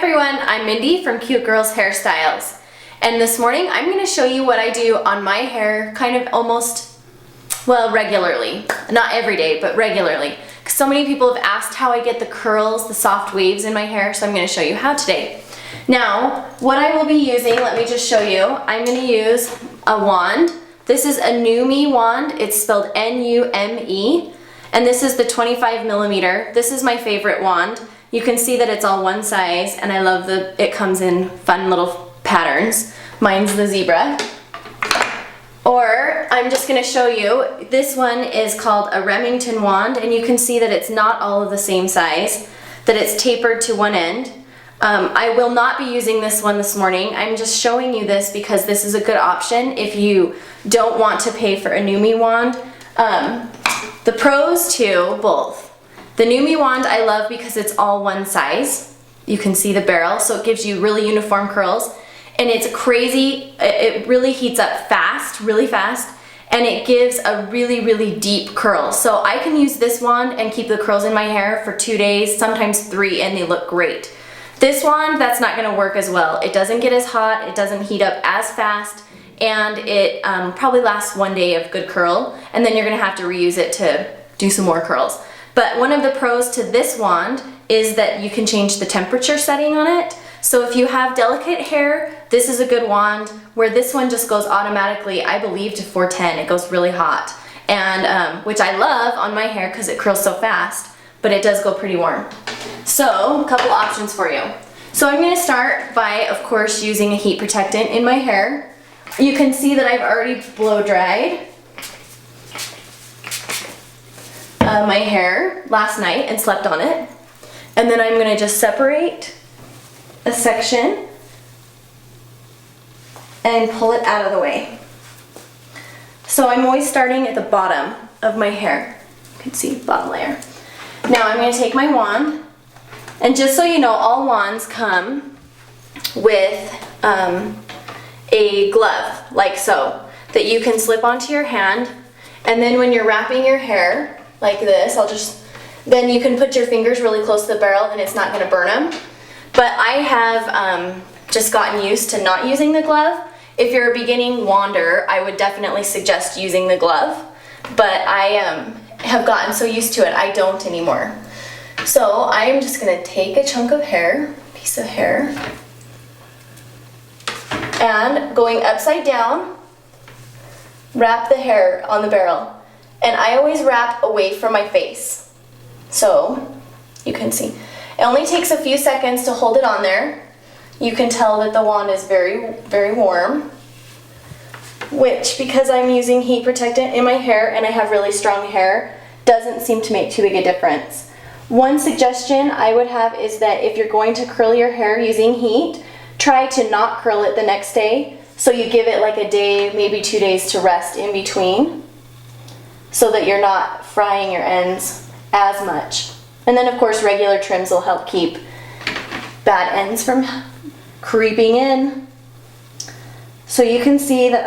everyone, I'm Mindy from CuteGirlsHairstyles, and this morning I'm going to show you what I do on my hair kind of almost, well, regularly. Not every day, but regularly. Because so many people have asked how I get the curls, the soft waves in my hair, so I'm going to show you how today. Now, what I will be using, let me just show you. I'm going to use a wand. This is a NuMe wand. It's spelled N-U-M-E, and this is the 25 millimeter. This is my favorite wand. You can see that it's all one size, and I love that it comes in fun little patterns. Mine's the zebra. Or I'm just going to show you, this one is called a Remington wand, and you can see that it's not all of the same size, that it's tapered to one end. I will not be using this one this morning. I'm just showing you this because this is a good option if you don't want to pay for a NuMe wand. The pros to both. The NuMe wand I love because it's all one size. You can see the barrel, so it gives you really uniform curls. And it's crazy, it really heats up fast, really fast, and it gives a really, really deep curl. So I can use this wand and keep the curls in my hair for 2 days, sometimes 3, and they look great. This wand, that's not gonna work as well. It doesn't get as hot, it doesn't heat up as fast, and it probably lasts 1 day of good curl, and then you're gonna have to reuse it to do some more curls. But one of the pros to this wand is that you can change the temperature setting on it. So if you have delicate hair, this is a good wand, where this one just goes automatically, I believe, to 410. It goes really hot, and which I love on my hair because it curls so fast, but it does go pretty warm. So, a couple options for you. So I'm gonna start by, of course, using a heat protectant in my hair. You can see that I've already blow dried my hair last night and slept on it. And then I'm gonna just separate a section and pull it out of the way. So I'm always starting at the bottom of my hair. You can see the bottom layer. Now I'm gonna take my wand, and just so you know, all wands come with a glove, like so, that you can slip onto your hand, and then when you're wrapping your hair, like this, then you can put your fingers really close to the barrel and it's not gonna burn them. But I have just gotten used to not using the glove. If you're a beginning wander, I would definitely suggest using the glove, but I have gotten so used to it, I don't anymore. So I am just gonna take a chunk of hair, piece of hair, and going upside down, wrap the hair on the barrel. And I always wrap away from my face. So you can see. It only takes a few seconds to hold it on there. You can tell that the wand is very, very warm, which, because I'm using heat protectant in my hair and I have really strong hair, doesn't seem to make too big a difference. One suggestion I would have is that if you're going to curl your hair using heat, try to not curl it the next day. So you give it like a day, maybe 2 days to rest in between, so that you're not frying your ends as much. And then of course regular trims will help keep bad ends from creeping in. So you can see that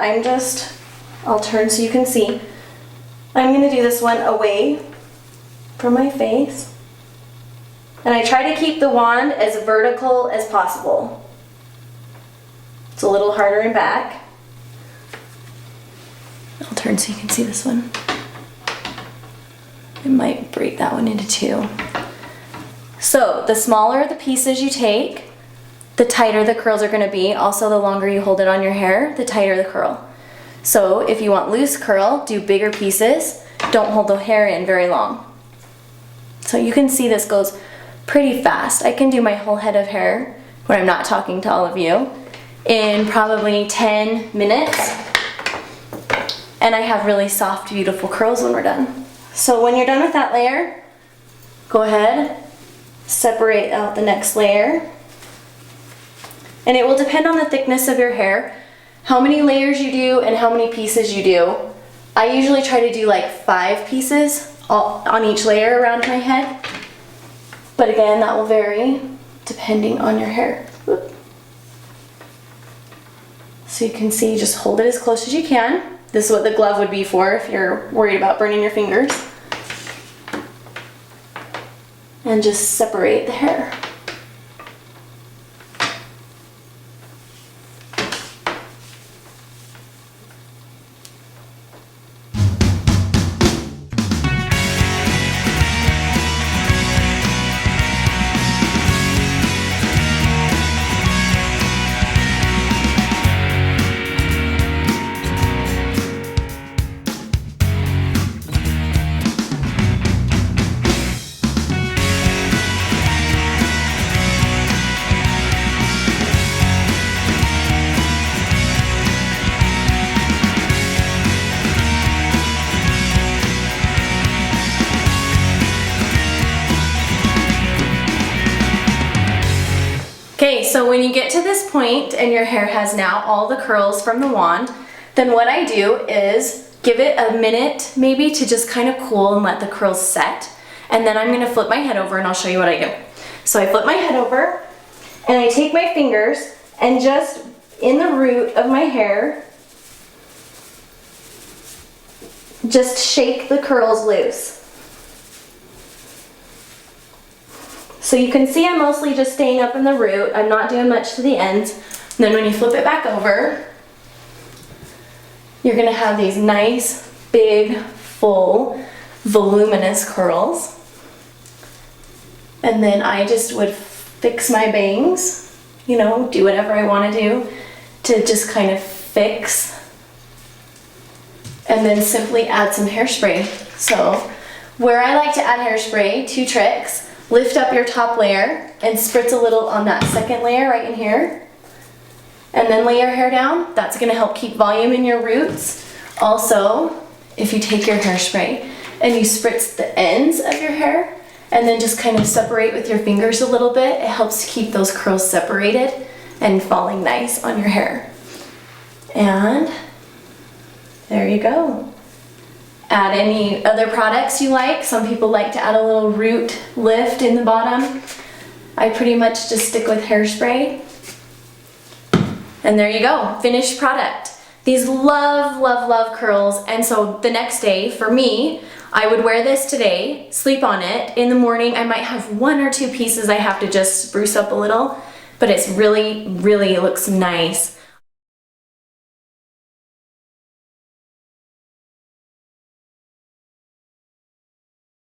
I'll turn so you can see. I'm gonna do this one away from my face. And I try to keep the wand as vertical as possible. It's a little harder in back. I'll turn so you can see this one. I might break that one into 2. So the smaller the pieces you take, the tighter the curls are going to be. Also, the longer you hold it on your hair, the tighter the curl. So if you want loose curl, do bigger pieces. Don't hold the hair in very long. So you can see this goes pretty fast. I can do my whole head of hair when I'm not talking to all of you in probably 10 minutes. And I have really soft, beautiful curls when we're done. So when you're done with that layer, go ahead, separate out the next layer. And it will depend on the thickness of your hair, how many layers you do and how many pieces you do. I usually try to do like 5 pieces on each layer around my head. But again, that will vary depending on your hair. So you can see, just hold it as close as you can. This is what the glove would be for if you're worried about burning your fingers. And just separate the hair. so when you get to this point and your hair has now all the curls from the wand, then what I do is give it a minute maybe to just kind of cool and let the curls set. And then I'm gonna flip my head over and I'll show you what I do. So I flip my head over and I take my fingers and just in the root of my hair, just shake the curls loose. So you can see I'm mostly just staying up in the root. I'm not doing much to the ends. And then when you flip it back over, you're gonna have these nice, big, full, voluminous curls. And then I just would fix my bangs, you know, do whatever I want to do to just kind of fix. And then simply add some hairspray. So where I like to add hairspray, 2 tricks. Lift up your top layer and spritz a little on that second layer right in here. And then lay your hair down. That's gonna help keep volume in your roots. Also, if you take your hairspray and you spritz the ends of your hair and then just kind of separate with your fingers a little bit, it helps to keep those curls separated and falling nice on your hair. And there you go. Add any other products you like. Some people like to add a little root lift in the bottom. I pretty much just stick with hairspray. And there you go, finished product. These love, love, love curls. And so the next day, for me, I would wear this today, sleep on it. In the morning, I might have 1 or 2 pieces I have to just spruce up a little, but it's really, really looks nice.